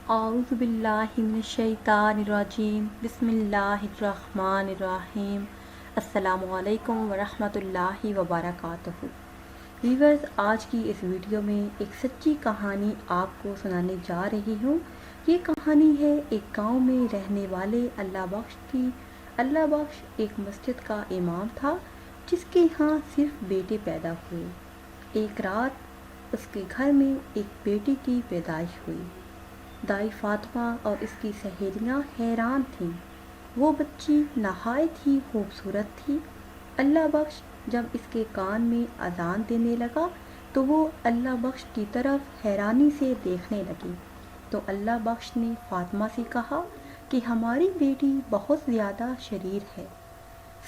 اعوذ باللہ من الشیطان الرجیم بسم اللہ الرحمن الرحیم السلام علیکم ورحمۃ اللہ وبرکاتہ۔ ویورز، آج کی اس ویڈیو میں ایک سچی کہانی آپ کو سنانے جا رہی ہوں۔ یہ کہانی ہے ایک گاؤں میں رہنے والے اللہ بخش کی۔ اللہ بخش ایک مسجد کا امام تھا جس کے ہاں صرف بیٹے پیدا ہوئے۔ ایک رات اس کے گھر میں ایک بیٹی کی پیدائش ہوئی۔ دائی فاطمہ اور اس کی سہیلیاں حیران تھیں۔ وہ بچی نہایت ہی خوبصورت تھی۔ اللہ بخش جب اس کے کان میں اذان دینے لگا تو وہ اللہ بخش کی طرف حیرانی سے دیکھنے لگی۔ تو اللہ بخش نے فاطمہ سے کہا کہ ہماری بیٹی بہت زیادہ شریر ہے۔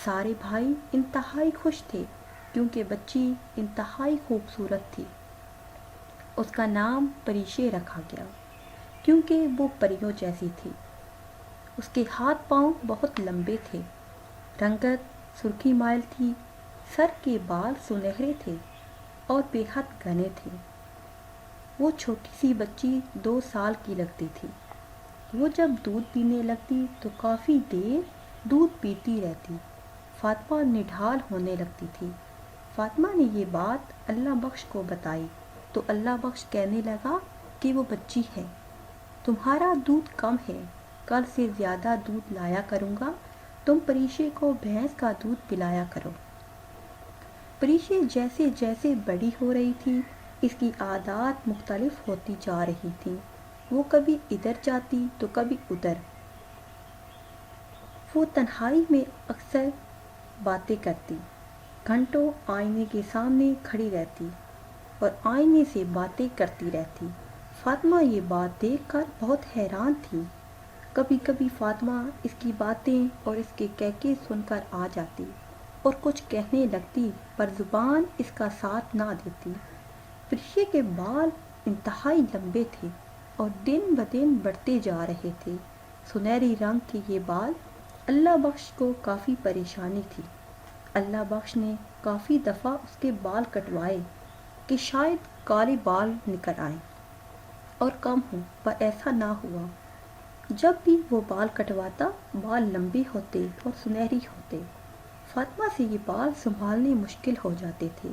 سارے بھائی انتہائی خوش تھے کیونکہ بچی انتہائی خوبصورت تھی۔ اس کا نام پریشے رکھا گیا کیونکہ وہ پریوں جیسی تھی۔ اس کے ہاتھ پاؤں بہت لمبے تھے، رنگت سرخی مائل تھی، سر کے بال سنہرے تھے اور بے حد گھنے تھے۔ وہ چھوٹی سی بچی 2 سال کی لگتی تھی۔ وہ جب دودھ پینے لگتی تو کافی دیر دودھ پیتی رہتی۔ فاطمہ نڈھال ہونے لگتی تھی۔ فاطمہ نے یہ بات اللہ بخش کو بتائی تو اللہ بخش کہنے لگا کہ وہ بچی ہے، تمہارا دودھ کم ہے، کل سے زیادہ دودھ لایا کروں گا، تم پریشے کو بھینس کا دودھ پلایا کرو۔ پریشے جیسے جیسے بڑی ہو رہی تھی اس کی عادات مختلف ہوتی جا رہی تھیں۔ وہ کبھی ادھر جاتی تو کبھی ادھر۔ وہ تنہائی میں اکثر باتیں کرتی، گھنٹوں آئینے کے سامنے کھڑی رہتی اور آئینے سے باتیں کرتی رہتی۔ فاطمہ یہ بات دیکھ کر بہت حیران تھی۔ کبھی کبھی فاطمہ اس کی باتیں اور اس کے کہکے سن کر آ جاتی اور کچھ کہنے لگتی پر زبان اس کا ساتھ نہ دیتی۔ پریشے کے بال انتہائی لمبے تھے اور دن بدن بڑھتے جا رہے تھے۔ سنہری رنگ کے یہ بال اللہ بخش کو کافی پریشانی تھی۔ اللہ بخش نے کافی دفعہ اس کے بال کٹوائے کہ شاید کالے بال نکل آئیں اور کم ہوں، پر ایسا نہ ہوا۔ جب بھی وہ بال کٹواتا بال لمبے ہوتے اور سنہری ہوتے۔ فاطمہ سے یہ بال سنبھالنے مشکل ہو جاتے تھے۔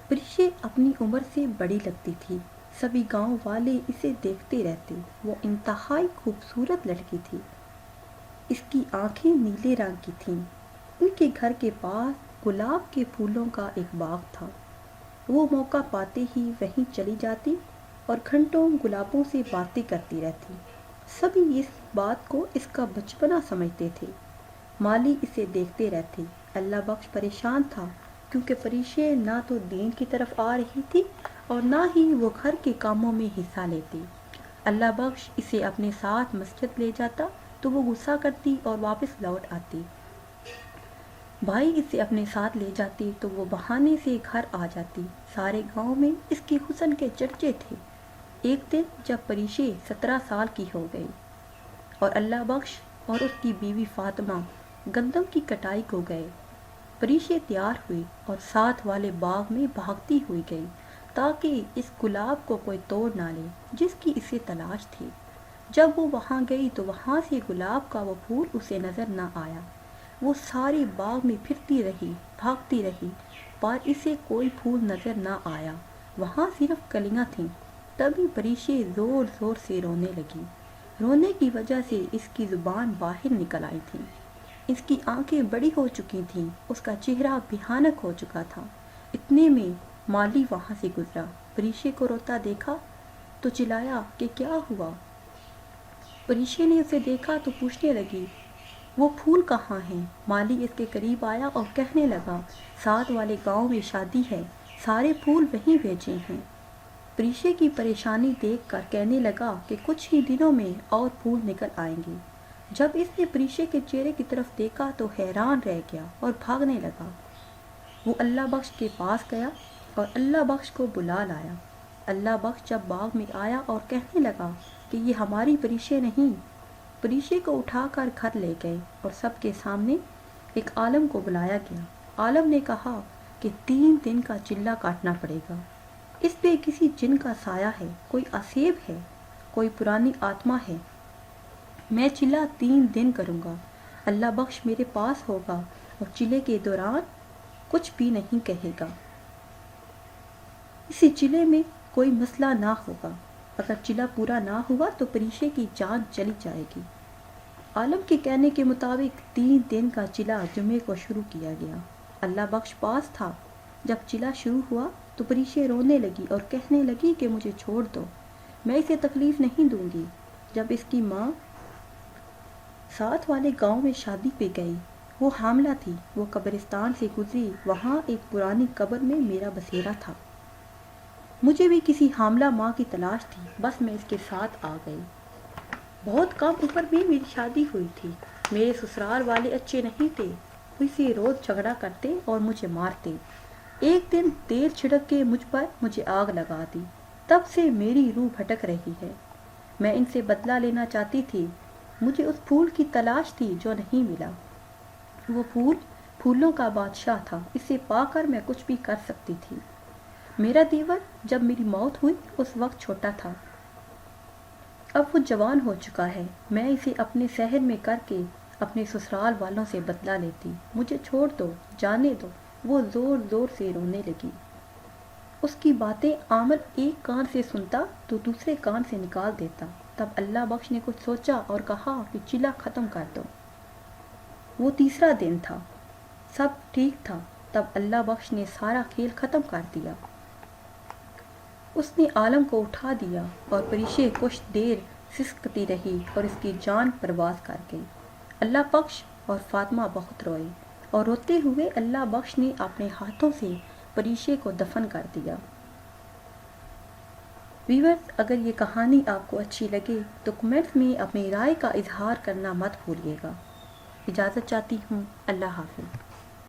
پریشے اپنی عمر سے بڑی لگتی تھی، سبھی گاؤں والے اسے دیکھتے رہتے۔ وہ انتہائی خوبصورت لڑکی تھی۔ اس کی آنکھیں نیلے رنگ کی تھیں۔ ان کے گھر کے پاس گلاب کے پھولوں کا ایک باغ تھا۔ وہ موقع پاتے ہی وہیں چلی جاتی اور گھنٹوں گلابوں سے باتیں کرتی رہتی۔ سبھی اس بات کو اس کا بچپنا سمجھتے تھے۔ مالی اسے دیکھتے رہتے۔ اللہ بخش پریشان تھا کیونکہ پریشے نہ تو دین کی طرف آ رہی تھی اور نہ ہی وہ گھر کے کاموں میں حصہ لیتی۔ اللہ بخش اسے اپنے ساتھ مسجد لے جاتا تو وہ غصہ کرتی اور واپس لوٹ آتی۔ بھائی اسے اپنے ساتھ لے جاتی تو وہ بہانے سے گھر آ جاتی۔ سارے گاؤں میں اس کے حسن کے چرچے تھے۔ ایک دن جب پریشے 17 سال کی ہو گئی اور اللہ بخش اور اس کی بیوی فاطمہ گندم کی کٹائی کو گئے، پریشے تیار ہوئی اور ساتھ والے باغ میں بھاگتی ہوئی گئی تاکہ اس گلاب کو کوئی توڑ نہ لے جس کی اسے تلاش تھی۔ جب وہ وہاں گئی تو وہاں سے گلاب کا وہ پھول اسے نظر نہ آیا۔ وہ سارے باغ میں پھرتی رہی، بھاگتی رہی، پر اسے کوئی پھول نظر نہ آیا، وہاں صرف کلیاں تھیں۔ تبھی پریشے زور زور سے رونے لگی۔ رونے کی وجہ سے اس کی زبان باہر نکل آئی تھی۔ اس کی آنکھیں بڑی ہو چکی تھیں، اس کا چہرہ بھیانک ہو چکا تھا۔ اتنے میں مالی وہاں سے گزرا۔ پریشے کو روتا دیکھا تو چلایا کہ کیا ہوا؟ پریشے نے اسے دیکھا تو پوچھنے لگی وہ پھول کہاں ہیں؟ مالی اس کے قریب آیا اور کہنے لگا ساتھ والے گاؤں میں شادی ہے، سارے پھول وہیں بھیجے ہیں۔ پریشے کی پریشانی دیکھ کر کہنے لگا کہ کچھ ہی دنوں میں اور پھول نکل آئیں گے۔ جب اس نے پریشے کے چہرے کی طرف دیکھا تو حیران رہ گیا اور بھاگنے لگا۔ وہ اللہ بخش کے پاس گیا اور اللہ بخش کو بلا لایا۔ اللہ بخش جب باغ میں آیا اور کہنے لگا کہ یہ ہماری پریشے نہیں۔ پریشے کو اٹھا کر گھر لے گئے اور سب کے سامنے ایک عالم کو بلایا گیا۔ عالم نے کہا کہ 3 دن کا چلہ کاٹنا پڑے گا۔ اس پہ کسی جن کا سایہ ہے، کوئی عصیب ہے، کوئی پرانی آتما ہے۔ میں چلا 3 دن کروں گا، اللہ بخش میرے پاس ہوگا اور چلے کے دوران کچھ بھی نہیں کہے گا۔ اسی چلے میں کوئی مسئلہ نہ ہوگا، اگر چلا پورا نہ ہوا تو پریشے کی جان چلی جائے گی۔ عالم کے کہنے کے مطابق 3 دن کا چلا جمعے کو شروع کیا گیا۔ اللہ بخش پاس تھا۔ جب چلا شروع ہوا تو پریشے رونے لگی اور کہنے لگی کہ مجھے چھوڑ دو، میں اسے تکلیف نہیں دوں گی۔ جب اس کی ماں ساتھ والے گاؤں میں شادی پہ گئی، وہ حاملہ تھی، وہ قبرستان سے گزری، وہاں ایک پرانی قبر میں میرا بسیرا تھا۔ مجھے بھی کسی حاملہ ماں کی تلاش تھی، بس میں اس کے ساتھ آ گئی۔ بہت کم عمر میں میری شادی ہوئی تھی۔ میرے سسرال والے اچھے نہیں تھے، مجھ سے روز جھگڑا کرتے اور مجھے مارتے۔ ایک دن تیل چھڑک کے مجھ پر مجھے آگ لگا دی۔ تب سے میری روح بھٹک رہی ہے۔ میں ان سے بدلہ لینا چاہتی تھی۔ مجھے اس پھول کی تلاش تھی جو نہیں ملا۔ وہ پھول پھولوں کا بادشاہ تھا، اسے پا کر میں کچھ بھی کر سکتی تھی۔ میرا دیور جب میری موت ہوئی اس وقت چھوٹا تھا، اب وہ جوان ہو چکا ہے۔ میں اسے اپنے شہر میں کر کے اپنے سسرال والوں سے بدلہ لیتی۔ مجھے چھوڑ دو، جانے دو۔ وہ زور زور سے رونے لگی۔ اس کی باتیں عامر ایک کان سے سنتا تو دوسرے کان سے نکال دیتا۔ تب اللہ بخش نے کچھ سوچا اور کہا کہ چلا ختم کر دو۔ وہ تیسرا دن تھا، سب ٹھیک تھا۔ تب اللہ بخش نے سارا کھیل ختم کر دیا۔ اس نے عالم کو اٹھا دیا اور پریشے کچھ دیر سسکتی رہی اور اس کی جان پرواز کر گئی۔ اللہ بخش اور فاطمہ بہت روئے اور روتے ہوئے اللہ بخش نے اپنے ہاتھوں سے پریشے کو دفن کر دیا۔ ویورز، اگر یہ کہانی آپ کو اچھی لگے تو کمنٹس میں اپنی رائے کا اظہار کرنا مت بھولیے گا۔ اجازت چاہتی ہوں، اللہ حافظ۔